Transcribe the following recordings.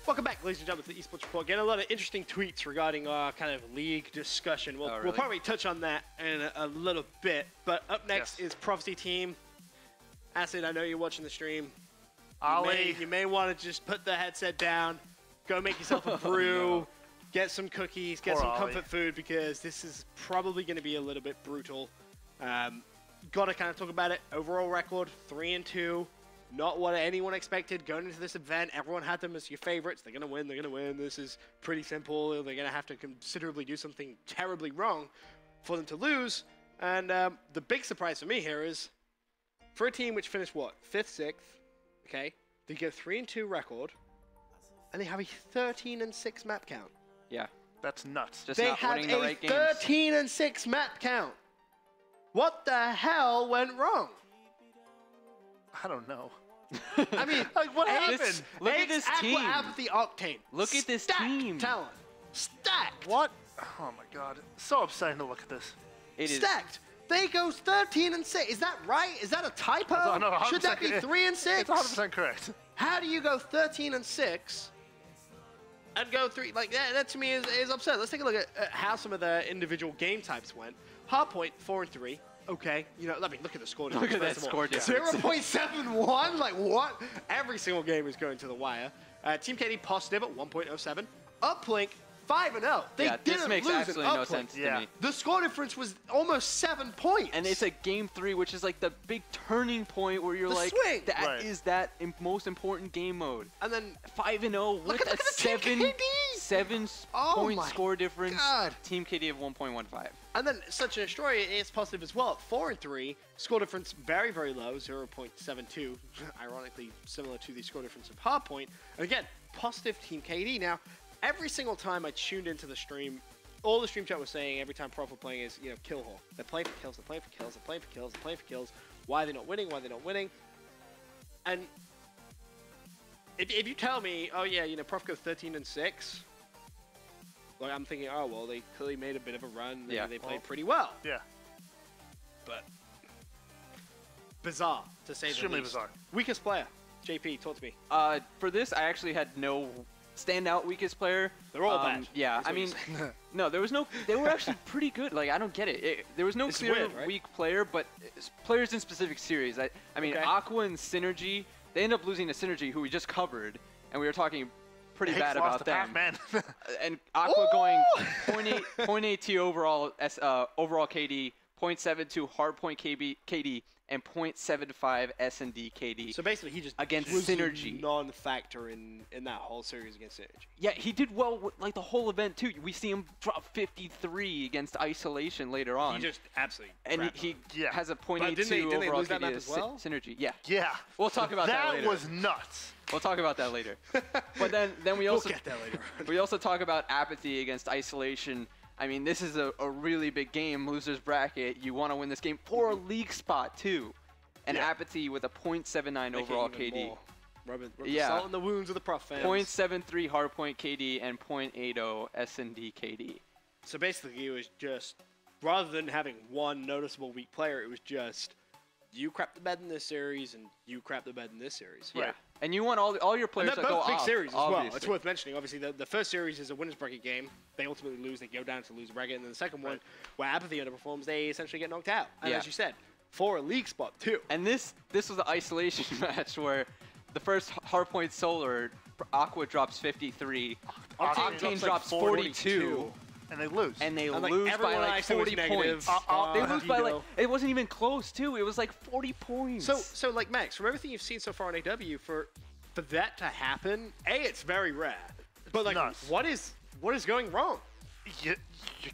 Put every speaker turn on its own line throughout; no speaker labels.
Welcome back, ladies and gentlemen, to the eSports Report. Getting a lot of interesting tweets regarding our kind of league discussion. We'll probably touch on that in a little bit. But up next is Prophecy Team. Acid, I know you're watching the stream. You may want to just put the headset down, go make yourself a brew, get some cookies, get some comfort food, because this is probably going to be a little bit brutal. Got to kind of talk about it. Overall record, 3-2. Not what anyone expected going into this event. Everyone had them as your favorites. They're going to win. They're going to win. This is pretty simple. They're going to have to considerably do something terribly wrong for them to lose. And the big surprise for me here is, for a team which finished, what, 5th, 6th, okay, they get 3-2 record, and they have a 13-6 map count.
Yeah.
That's nuts.
Just
they
not
have
winning the right games.
13-6 map count. What the hell went wrong?
I don't know.
I mean,
like, what happened?
Look at this team.
Apathy Octane.
Look at this team.
Talent. Stacked.
What? Oh my god. So upsetting to look at this.
It is.
Stacked. They go 13-6. Is that right? Is that a typo?
No,
should that be 3-6?
It's 100% correct.
How do you go 13-6 and go 3? Like that to me is upset. Let's take a look at how some of the individual game types went. Hardpoint 4-3. Okay, you know, let me look at the score difference.
Look at that score difference.
0.71. Like what? Every single game is going to the wire. Team KD positive at 1.07. Uplink 5-0. They didn't
this makes
lose
absolutely no
Uplink.
sense to me.
The score difference was almost 7 points.
And it's a game 3, which is like the big turning point where you're like,
swing.
that is that most important game mode.
And then
5-0 with a 7-point score difference.
God.
Team KD of 1.15.
And then Such an Destroyer is positive as well. 4-3. Score difference very, very low, 0.72. Ironically, similar to the score difference of Hardpoint. And again, positive Team KD. Now, every single time I tuned into the stream, all the stream chat was saying every time Prof were playing is, you know, kill haul. They're playing for kills, they're playing for kills, they're playing for kills, they're playing for kills. Why are they not winning? Why are they not winning? And if you tell me, oh yeah, you know, Prof goes 13-6, like I'm thinking, oh well, they clearly made a bit of a run. Maybe they played pretty well.
Yeah.
But bizarre to say the least.
Extremely bizarre.
Weakest player, JP, talk to me.
For this, I actually had no standout weakest player.
They're all bad.
Yeah, I mean, no, there was no. They were actually pretty good. Like, I don't get it. There was no clear weak player, but players in specific series. I mean, Aqua and Synergy. They ended up losing to Synergy, who we just covered, and we were talking pretty bad about them. And Aqua going 0.8 overall overall KD, 0.72 hardpoint KD, and 0.75 S&D KD.
So basically, he just
against
was
Synergy,
non-factor in that whole series against Synergy.
Yeah, he did well with, like, the whole event too. We see him drop 53 against Isolation later on.
He just absolutely.
And he has a 0.82
didn't they
overall
lose that
KD
map as well?
Synergy. Yeah.
Yeah.
We'll talk about that later.
That was nuts.
We'll talk about that later. But then we also
we'll get that later on.
We also talk about Apathy against Isolation. I mean, this is a really big game, loser's bracket. You want to win this game for a league spot too. And Apathy with a 0.79 overall KD.
Rubbing salt in the wounds of the Prof fans.
0.73 hardpoint KD and 0.80 S&D KD.
So basically, it was just, rather than having one noticeable weak player, it was just, you crap the bed in this series, and you crap the bed in this series.
Yeah. Right. And you want all your players to go off.
Both big series as
obviously.
well. It's worth mentioning. Obviously, the first series is a winner's bracket game. They ultimately lose. They go down to lose bracket. And then the second one, where Apathy underperforms, they essentially get knocked out. And as you said, for a league spot too.
And this was the Isolation match where the first hardpoint solar, Aqua drops 53, Octane drops 42.
And they lose.
And they lose by like 40 points. They lose by like, it wasn't even close too. It was like 40 points.
So like Max, from everything you've seen so far on AW, for that to happen, it's very rare. But like, what is going wrong?
You're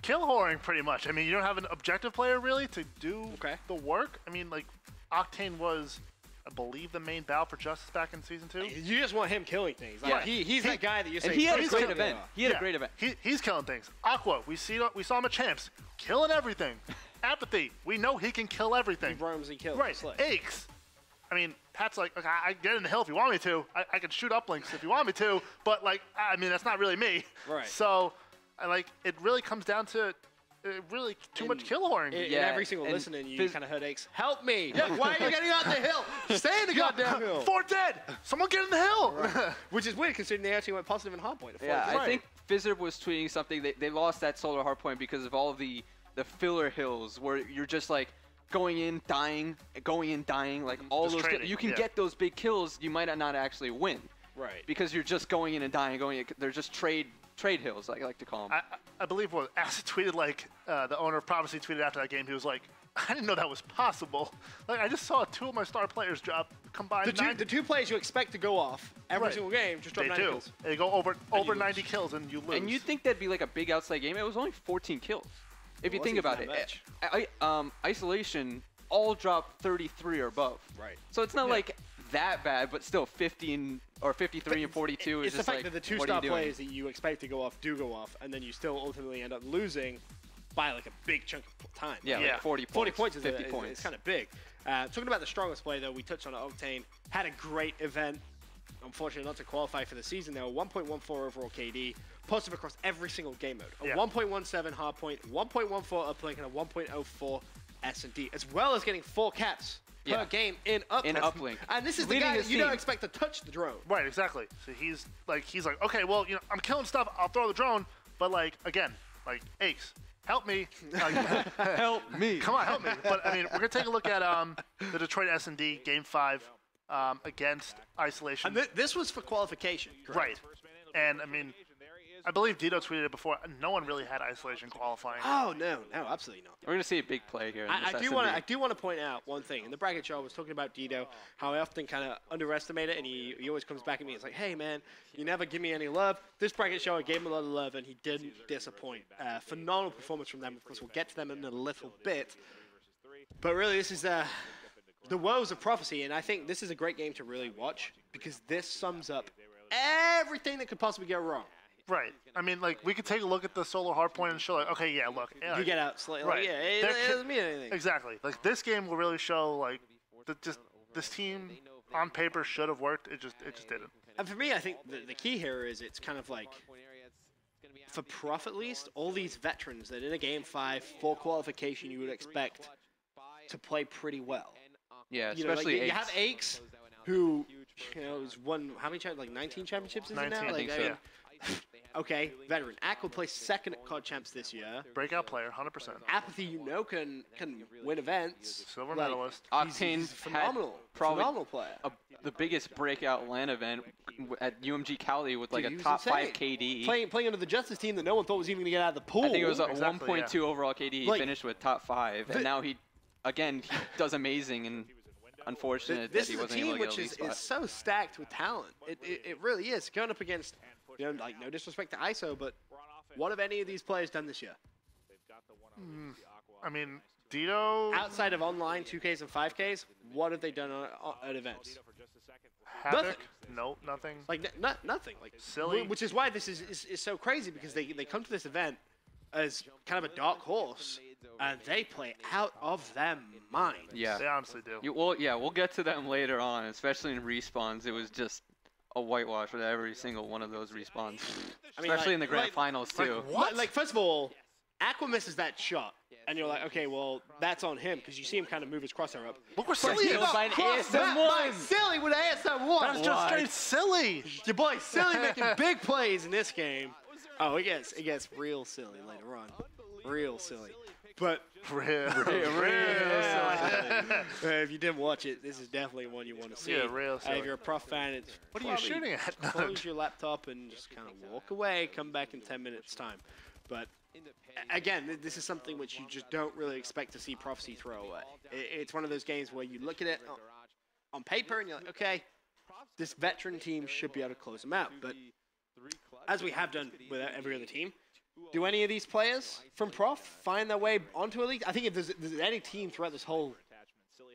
kill whoring pretty much. I mean, you don't have an objective player really to do the work. I mean, like, Octane was, I believe, the main battle for Justice back in Season 2.
You just want him killing things. Like, he's that guy that you say.
And he had a great event. He had a great event.
He's killing things. Aqua, we saw him at Champs, killing everything. Apathy, we know he can kill everything.
He roams and kills.
Right. Aches. I mean, Pat's like, okay, I get in the hill if you want me to. I can shoot uplinks if you want me to. But, like, I mean, that's not really me.
Right.
So, like, it really comes down to really too much kill whoring.
In every single listening, you kind of heard Aches, help me! Like, why are you getting on the hill? Stay in the goddamn hill!
4 dead! Someone get in the hill!
Right. Which is weird considering they actually went positive in hardpoint.
Yeah, I think Fizzard was tweeting something. They lost that solar hardpoint because of all of the filler hills where you're just like going in, dying, like all those. You can get those big kills. You might not actually win.
Right.
Because you're just going in and dying, they're just trade hills, like I like to call them.
I believe what Acid tweeted, like the owner of Prophecy tweeted after that game. He was like, I didn't know that was possible. Like I just saw 2 of my star players drop combined.
The 2 players you expect to go off every single game just drop 90 kills.
They go over 90 kills and you lose.
And you'd think that'd be like a big outside game. It was only 14 kills. If you think about it, Isolation all dropped 33 or above.
Right.
So it's not like that bad, but still 50 or 53 and 42 is
it's
just
the fact
like,
that the 2-star players that you expect to go off do go off, and then you still ultimately end up losing by like a big chunk of time.
Yeah, like 40 points.
40 points is
50 points.
It's kind of big. Talking about the strongest play, though, we touched on it. Octane had a great event. Unfortunately, not to qualify for the season, though. 1.14 overall KD, positive across every single game mode. A 1.17 hardpoint, 1.14 uplink, and a 1.04 S&D, as well as getting 4 caps per game in uplink. And this is the guy that you don't expect to touch the drone.
Right, exactly. So he's like, okay, well, you know, I'm killing stuff. I'll throw the drone, but like again, like Aches, help me.
Help me.
Come on, help me. But I mean, we're gonna take a look at the Detroit S&D Game 5 against Isolation.
And this was for qualification, correct?
Right. And I mean, I believe Dito tweeted it before. No one really had Isolation qualifying.
Oh no, absolutely not.
We're gonna see a big play here.
I do want to point out one thing. In the bracket show, I was talking about Dito, how I often kind of underestimate it, and he always comes back at me. It's like, hey man, you never give me any love. This bracket show, I gave him a lot of love, and he didn't disappoint. Phenomenal performance from them. Of course, we'll get to them in a little bit. But really, this is the woes of Prophecy, and I think this is a great game to really watch because this sums up everything that could possibly go wrong.
Right. I mean, like, we could take a look at the solo hardpoint and show, like, okay, yeah, look. Yeah,
you get out slightly.
Right.
Like, yeah, it doesn't mean anything.
Exactly. Like, this game will really show, like, this team on paper should have worked. It just didn't.
And for me, I think the key here is it's kind of like, for Prof at least, all these veterans that in a Game 5 for qualification you would expect to play pretty well.
Yeah, especially
you have Aches, who, has won, how many, like 19 championships is
19,
it now?
I think so, yeah.
Okay, veteran. Ak will play second at COD Champs this year.
Breakout player, 100%.
Apathy, can win events.
Silver medalist.
Octane,
he's phenomenal. Phenomenal player.
The biggest breakout LAN event at UMG Cali with like a top 5 KD.
Playing under the Justice team that no one thought was even going to get out of the pool.
I think it was a 1.2 overall KD. He finished with top 5, and now he does amazing. And unfortunate that he wasn't able to get a lead spot.
This is so stacked with talent. It really is. Going up against, like no disrespect to ISO, but what have any of these players done this year?
I mean, Dito.
Outside of online 2Ks and 5Ks, what have they done at events?
Havoc?
Nothing.
No, nothing.
Like nothing. Like
silly.
Which is why this is so crazy because they come to this event as kind of a dark horse, and they play out of their mind.
Yeah, they honestly do.
We'll get to them later on, especially in respawns. It was just a whitewash with every single one of those respawns, especially in the grand finals too.
Like first of all, Aqua misses that shot, and you're like, okay, well that's on him because you see him kind of move his crosshair up.
Look where Silly is.
By an ASM1.
Silly with an ASM1.
That's just straight silly.
Your boy Silly making big plays in this game. Oh, it gets real silly later on. Real silly. But
real
silly. If you didn't watch it, this is definitely one you want to see.
Yeah, real silly.
If you're a Prof fan, it's
what are you shooting at?
Close your laptop and just kind of walk away. Come back in 10 minutes time. But again, this is something which you just don't really expect to see Prophecy throw away. It's one of those games where you look at it on paper and you're like, okay, this veteran team should be able to close them out. But as we have done with every other team, do any of these players from Prof find their way onto a league? I think if there's any team throughout this whole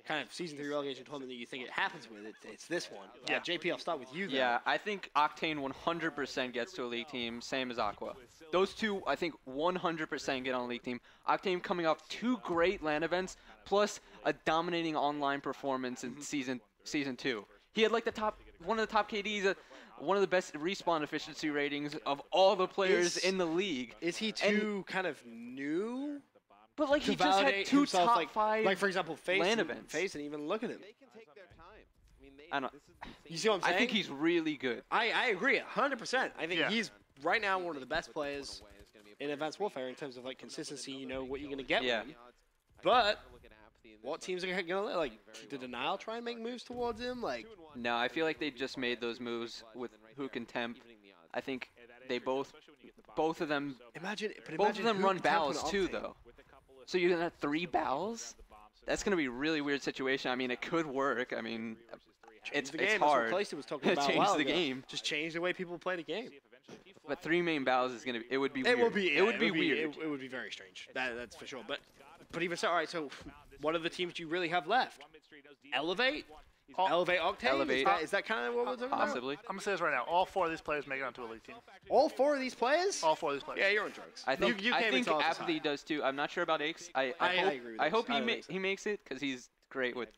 kind of Season 3 relegation tournament that you think it happens with, it's this one. Yeah. JP, I'll start with you then.
Yeah, I think Octane 100% gets to a league team, same as Aqua. Those two, I think, 100% get on a league team. Octane coming off 2 great LAN events, plus a dominating online performance in Season 2. He had like the top one of the top KDs, one of the best respawn efficiency ratings of all the players in the league.
Is he too kind of new?
But like he just had 2 top 5
like for example,
LAN events.
FaZe and even look at him.
I don't.
You see what I'm saying?
I think he's really good.
I agree 100%. I think he's right now one of the best players in Advanced Warfare in terms of like consistency. You know what you're gonna get with him. But what teams are gonna like? Did Denial try and make moves towards him? Like,
no, I feel like they just made those moves with Hook and Temp. I think they both of them. Both of them run Bals too, though. So you're gonna have 3 Bals? That's gonna be a really weird situation. I mean, it could work. I mean, it's hard.
Was talking about
change the game.
Just change the way people play the game.
But 3 main Bals is gonna. It would be weird.
It would be weird. It would be very strange. That's for sure. But even so, all right. So, what are the teams you really have left? Elevate. Elevate Octane? Is that kind of what we're talking about?
Possibly.
I'm going to say this right now. All 4 of these players make it onto Elite Team.
All 4 of these players?
All 4 of these players.
Yeah, you're on drugs.
I think Apathy does too. I'm not sure about Aches. I hope he makes it because he's great with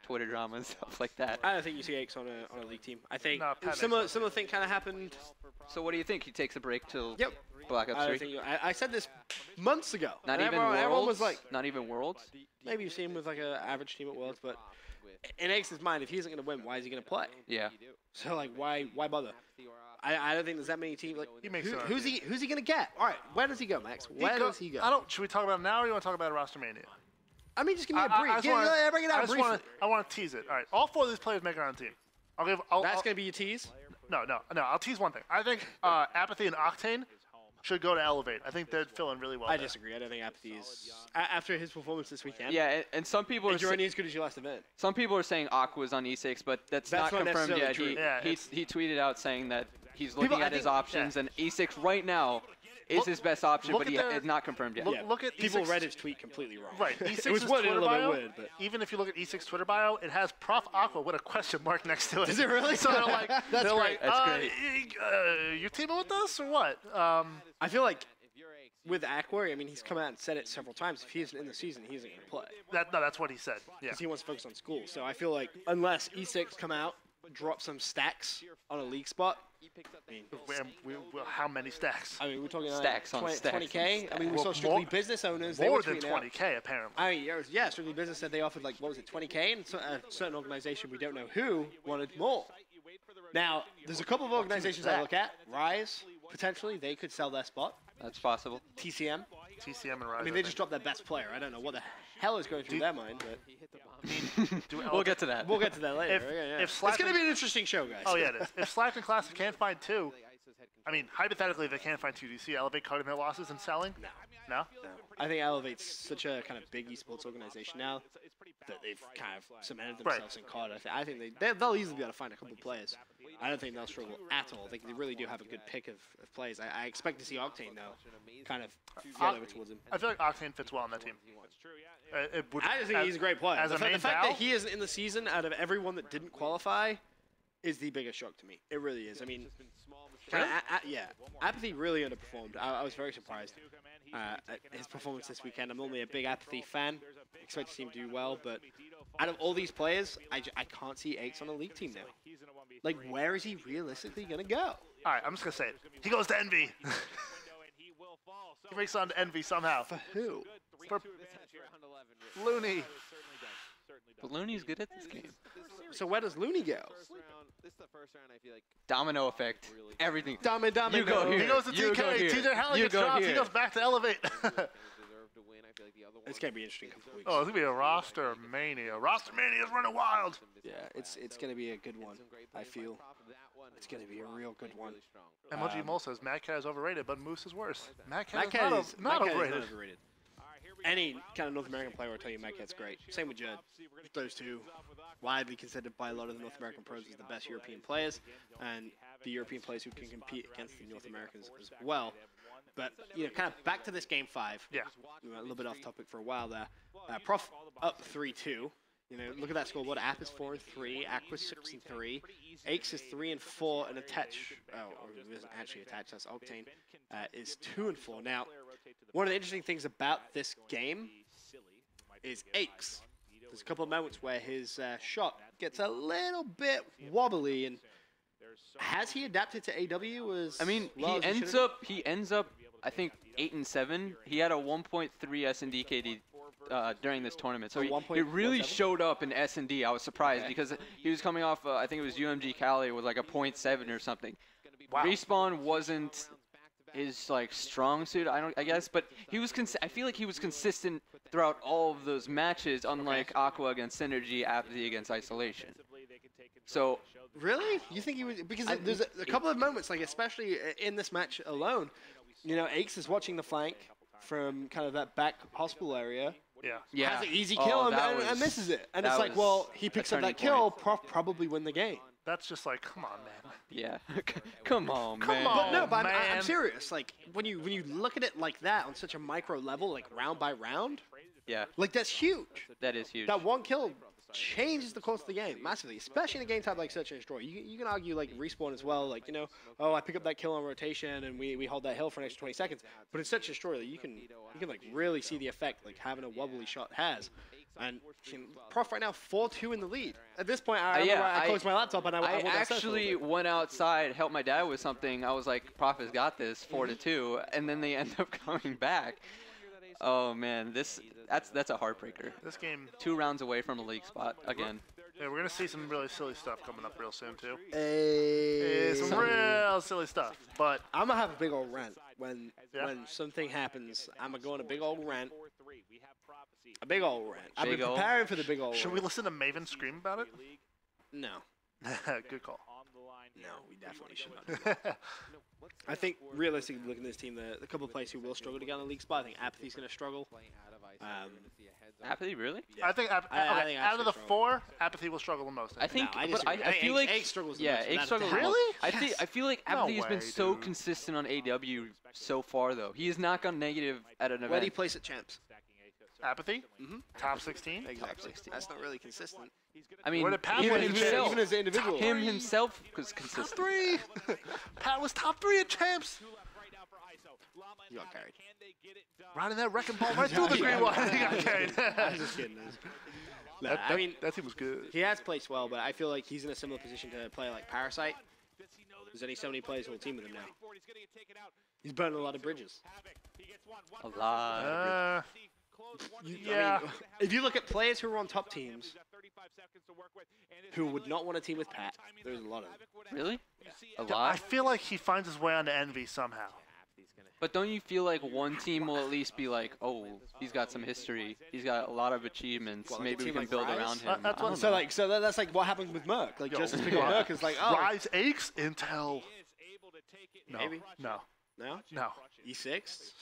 Twitter drama and stuff like that.
I don't think you see Aches on a league team. I think similar thing kind of happened.
So what do you think? He takes a break till Black
Ops 3? I said this months ago.
Not even Worlds? Everyone was like, not even Worlds?
Maybe you've seen him with like an average team at Worlds, but in Aches' mind, if he isn't going to win, why is he going to play?
Yeah.
So like, why bother? I don't think there's that many teams. Like, who's he going to get? All right, where does he go, Max? Where does he go?
Should we talk about it now, or you want to talk about Roster Mania?
I mean, just give me a brief. Bring it out briefly.
I want to tease it. All right, all 4 of these players make it on the team.
That's going to be your tease?
No. I'll tease one thing. I think Apathy and Octane should go to Elevate. I think they'd fill in really well.
I disagree. I don't think Apathy is after his performance this weekend.
Yeah, and some people are
saying as good as your last event.
Some people are saying Aqua's on E6, but that's not confirmed yet. He tweeted out saying that he's looking at his options, and E6 right now is his best option, but it's not confirmed yet.
Look at
people read his tweet completely wrong.
Right. E6's Twitter bio, even if you look at E6 Twitter bio, it has Prof Aqua with a question mark next to it.
Is it really?
So they're like,
that's great.
That's great.
You teaming with us or what?
I feel like with Aqua, I mean, he's come out and said it several times. If he isn't in the season, he isn't going to play.
That's what he said. Yeah.
Because he wants to focus on school. So I feel like unless E6 come out, drop some stacks on a league spot.
I mean, how many stacks?
I mean, we're talking
stacks on
20K. I mean, we saw strictly business owners.
More than 20K, apparently.
I mean, yeah, strictly business said they offered like, what was it, 20K? And a certain organization, we don't know who, wanted more. Now, there's a couple of organizations I look at. Rise, potentially, they could sell their spot.
That's possible.
TCM
and Rise.
I mean, they just dropped their best player. I don't know what the hell is going through their mind, but
we'll get to that.
We'll get to that later. It's going to be an interesting show, guys.
Oh, yeah, it is. If Slack and Classic can't find 2, I mean, hypothetically, if they can't find 2, do you see Elevate cutting their losses and selling? No?
I think Elevate's such a kind of big esports organization now that they've kind of cemented themselves in COD. I think they'll easily be able to find a couple of players. I don't think they'll struggle at all. They really do have a good pick of players. I expect to see Octane, though, kind of get over towards him.
I feel like Octane fits well on that team.
I just think he's a great player. The fact that he isn't in the season out of everyone that didn't qualify is the biggest shock to me. It really is. I mean, Apathy really underperformed. I was very surprised at his performance this weekend. I'm normally a big Apathy fan. Expect to see him do well, but out of all these players, I can't see Aches on a league team now. Like, where is he realistically going to go?
All right, I'm just going to say it. He goes to Envy. He makes it on to Envy somehow.
For who?
For Looney.
But Looney's good at this game.
So where does Looney go?
Domino effect. Everything.
Domino.
You go here.
He goes to TK. TJ Halley gets dropped. He goes back to Elevate.
It's going to be interesting couple weeks.
Oh, it's going to be a Roster Mania. Roster Mania is running wild.
Yeah, it's going to be a good one, I feel. It's going to be a real good one.
MLG Mole says Mad Cat is overrated, but Moose is worse. Mad Cat is
not overrated. Any kind of North American player will tell you Mad Cat's great. Same with Judd. Those two, widely considered by a lot of the North American pros as the best European players, and the European players who can compete against the North Americans as well. But, kind of back to this Game 5.
Yeah.
We went a little bit off topic for a while there. Prof up 3-2. Look at that scoreboard. App is 4-3. Aqua's 6-3. Aches is 3-4, and Attach, or it isn't actually Attach, that's Octane, is 2-4. Now, one of the interesting things about this game is Aches there's a couple of moments where his shot gets a little bit wobbly. And has he adapted to AW?
I mean, he ends up, I think, 8-7. He had a 1.3 S&D KD during this tournament, so he really showed up in S&D. I was surprised because he was coming off, I think it was UMG Cali with like a 0.7 or something. Wow. Respawn wasn't his like strong suit, I guess, but he was. I feel like he was consistent throughout all of those matches, unlike Aqua against Synergy, Apathy against Isolation. So
really, you think he was? Because there's a couple of moments, like especially in this match alone, you know, Aches is watching the flank from kind of that back hospital area.
Yeah.
Has an easy kill and misses it, and it's like, well, he picks up that kill, probably win the game.
That's just like, come on, man.
Yeah, come on, man.
But no, but I'm serious. Like when you look at it like that on such a micro level, like round by round.
Yeah.
Like that's huge.
That is huge.
That one kill changes the course of the game massively, especially in a game type like Search and Destroy. You can argue like Respawn as well, like, you know, oh, I pick up that kill on rotation and we hold that hill for an extra 20 seconds. But in Search and Destroy, like, you can like really see the effect like having a wobbly shot has. And Prof right now 4-2 in the lead. At this point, I closed my laptop and I
actually went outside, helped my dad with something. I was like, Prof has got this, 4-2, and then they end up coming back. Oh man, that's a heartbreaker.
This game
2 rounds away from a league spot again.
Yeah, we're gonna see some really silly stuff coming up real soon too.
Some
real silly stuff. But
I'm gonna have a big old rant when something happens. I'm gonna go on a big old rant. A big old rant. I've been preparing for the big old rant.
Should we listen to Maven scream about it?
No.
Good call.
No, we definitely should not. I think, realistically, looking at this team, the couple of players who will struggle to get on the league spot, I think Apathy's going to struggle.
Apathy, really?
Yeah. I think out of the 4, Apathy will struggle the most.
I think, I feel like
Ache struggles the most.
Ache struggles.
Really?
I feel like Apathy has been so consistent on AW so far, though. He has not gone negative at an event.
Where do you place at champs?
Apathy? Top 16?
Exactly. Top 16. That's not really consistent.
I mean,
even as an individual.
Him himself was consistent.
Top 3! Pat was top 3 at champs!
You got carried.
Riding that wrecking ball right through the green wall. He got carried.
I'm just kidding. I mean,
that team was good.
He has placed well, but I feel like he's in a similar position to a player like Parasite. There's only so many players who will team with him now. He's burning a lot of bridges.
A lot.
I mean, if you look at players who are on top teams who would not want to team with Pat, there's a lot of them.
Really?
Yeah.
A lot?
I feel like he finds his way onto Envy somehow.
But don't you feel like one team will at least be like, oh, he's got some history, he's got a lot of achievements, well, maybe we can build around him.
That's like what happened with Merc. Like just as big Merc is like, oh,
Rise Aches Intel. No.
Maybe.
No.
No.
No.
E6.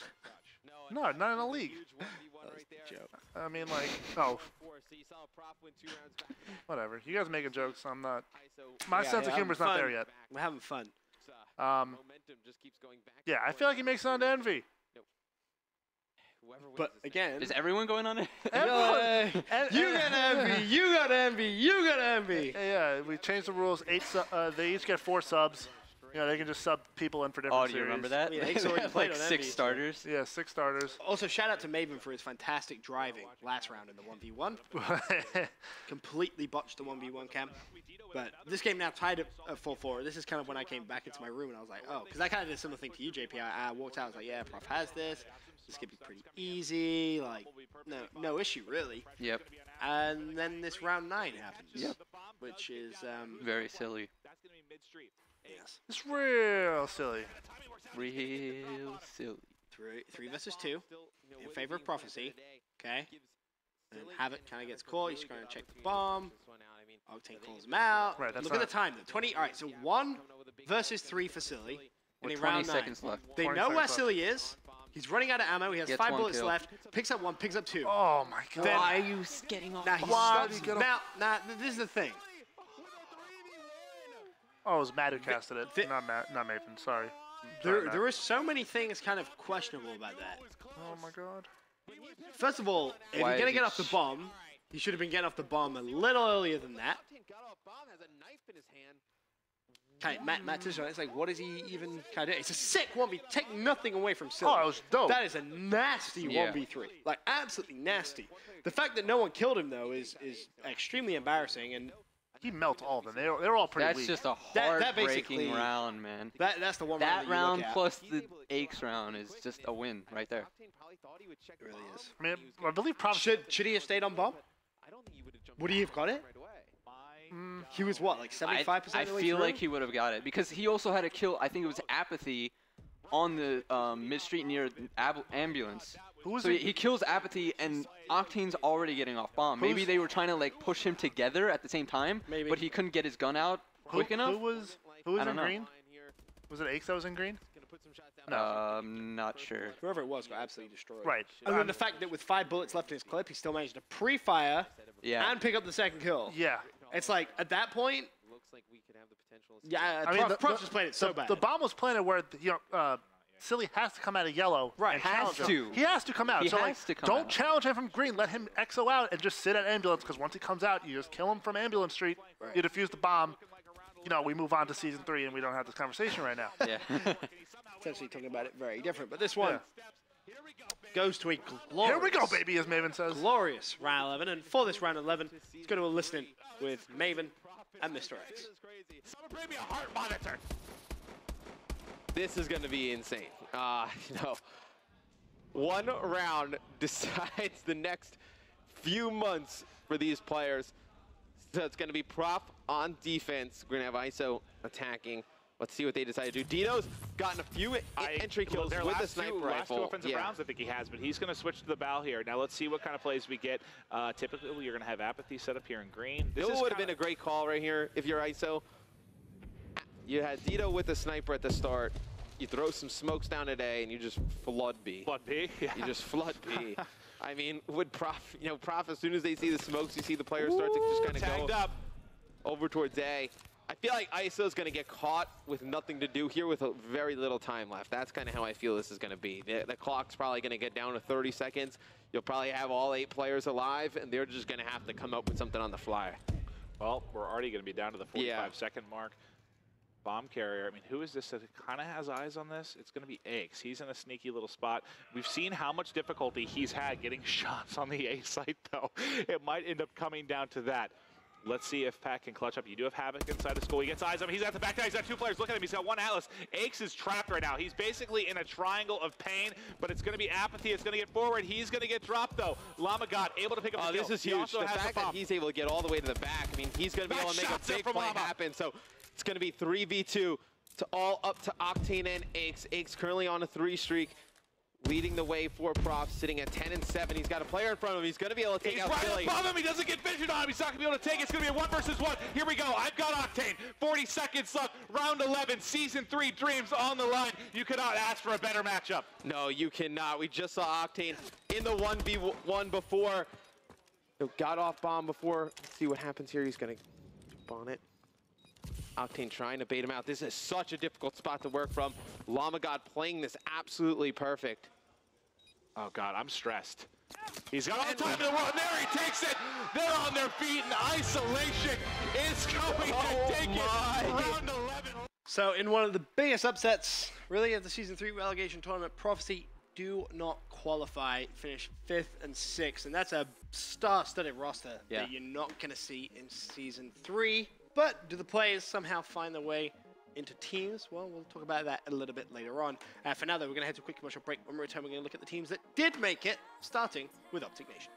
No, not in a league.
Joke.
I mean, like, oh. Whatever. You guys making jokes. I'm not. My sense of humor's not there yet.
We're having fun.
Yeah, I feel like he makes it onto Envy.
But again,
is everyone going on it?
Everyone. You got Envy. You got Envy. You got Envy.
Yeah, we changed the rules. They each get 4 subs. You know, they can just sub people in for different series.
Do you remember that?
Yeah, Aches already played
like
on
6 starters.
Yeah, 6 starters.
Also, shout out to Maven for his fantastic driving last round in the 1v1. Completely botched the 1v1 camp. But this game now tied at 4-4. This is kind of when I came back into my room and I was like, oh, because I kind of did a similar thing to you, JP. I walked out, I was like, yeah, Prof has this. This could be pretty easy. Like, no issue, really.
Yep.
And then this round 9 happens.
Yep.
Which is
very silly.
Yes.
It's real silly.
Real silly.
3 versus 2 in favor of Prophecy. Okay. And Havoc kind of gets caught. He's going to check the bomb. Octane calls him out.
Right,
look at the time, though. 20. All right, so 1 versus 3 for Silly.
With 20 seconds left.
They know where Silly is. He's running out of ammo. He has 5 bullets left. Picks up 1, picks up 2.
Oh, my God.
Why are you getting off?
Now, this is the thing.
Oh, it was Matt who casted it. Not Maven. Sorry.
There are so many things kind of questionable about that.
Oh, my God.
First of all, if you're going to get off the bomb, you should have been getting off the bomb a little earlier than that. kind of Matt touched on it. It's like, what is he even kind of doing? It's a sick 1v. Take nothing away from Silly.
Oh, it was dope.
That is a nasty 1v3. Like, absolutely nasty. The fact that no one killed him, though, is extremely embarrassing. And
he melts all of them. They're all pretty weak.
That's just a heartbreaking round, man.
That's the one
that round plus the Aches round is just a win right there.
It really is.
I mean, I believe
should he have stayed on bomb? Would he have got it? He was what, like 75%?
I feel like he would have got it because he also had a kill. I think it was Apathy on the mid street near ambulance. So he kills Apathy and Octane's already getting off bomb. Maybe they were trying to like push him together at the same time, but he couldn't get his gun out quick enough.
Who was in green? Was it Aches that was in green?
No. I'm not sure.
Whoever it was got absolutely destroyed.
Right.
And then the fact that with 5 bullets left in his clip, he still managed to pre-fire and pick up the second kill.
Yeah.
It's like, at that point,
looks like we could have the potential.
Yeah, I mean, Prof just played it so bad.
The bomb was planted where, Silly has to come out of yellow.
Right,
He has to come out. Don't challenge him from green. Let him exo out and just sit at ambulance, because once he comes out, you just kill him from ambulance street. Right. You defuse the bomb. We move on to season 3, and we don't have this conversation right now.
Yeah.
Essentially talking about it very different. But this one goes to a glorious...
Here we go, baby, as Maven says.
Glorious round 11. And for this round 11, let's go to a listening with Maven and Mr. X.
Someone bring me a heart monitor. This is going to be insane. One round decides the next few months for these players. So it's going to be Prof on defense. We're going to have ISO attacking. Let's see what they decide to do. Dito's gotten a few entry kills with a sniper rifle.
Last 2 offensive rounds, I think he has, but he's going to switch to the bow here. Now let's see what kind of plays we get. Typically, you're going to have Apathy set up here in green.
This would have been a great call right here if you're ISO. You had Dito with the sniper at the start. You throw some smokes down today, and you just flood B.
Flood B? Yeah.
You just flood B. I mean, would Prof, Prof, as soon as they see the smokes, you see the players start to just kind of go
up
over towards A. I feel like ISO is going to get caught with nothing to do here with very little time left. That's kind of how I feel this is going to be. The clock's probably going to get down to 30 seconds. You'll probably have all 8 players alive, and they're just going to have to come up with something on the fly.
Well, we're already going to be down to the 45-second mark. Bomb carrier. I mean, who is this that kind of has eyes on this? It's going to be Aches. He's in a sneaky little spot. We've seen how much difficulty he's had getting shots on the A site, though. It might end up coming down to that. Let's see if Pat can clutch up. You do have Havoc inside the school. He gets eyes on him. He's at the back now. He's got 2 players. Look at him. He's got 1 Atlas. Aches is trapped right now. He's basically in a triangle of pain, but it's going to be Apathy. It's going to get forward. He's going to get dropped, though. Llama God able to pick up the kill.
This is huge. The fact that he's able to get all the way to the back, I mean, he's going to be able to make a big play happen. So it's going to be 3v2 to all up to Octane and Aches. Aches currently on a 3 streak. Leading the way for Prof, sitting at 10 and 7. He's got a player in front of him. He's going to be able to take out Silly.
He's right above him. He doesn't get vision on him. He's not going to be able to take it. It's going to be a 1 versus 1. Here we go. I've got Octane. 40 seconds left. Round 11. Season 3 dreams on the line. You cannot ask for a better matchup.
No, you cannot. We just saw Octane in the 1v1 before. Got off bomb before. Let's see what happens here. He's going to jump on it. Octane trying to bait him out. This is such a difficult spot to work from. Llama God playing this absolutely perfect.
Oh, God, I'm stressed. He's got all the time in the world, and there he takes it. They're on their feet, and Isolation is going to take it. Round 11.
So in one of the biggest upsets, really, of the Season 3 relegation tournament, Prophecy do not qualify, finish 5th and 6th, and that's a star-studded roster that you're not going to see in Season 3. But do the players somehow find their way into teams? Well, we'll talk about that a little bit later on. For now, though, we're going to head to a quick commercial break. When we return, we're going to look at the teams that did make it, starting with Optic Nation.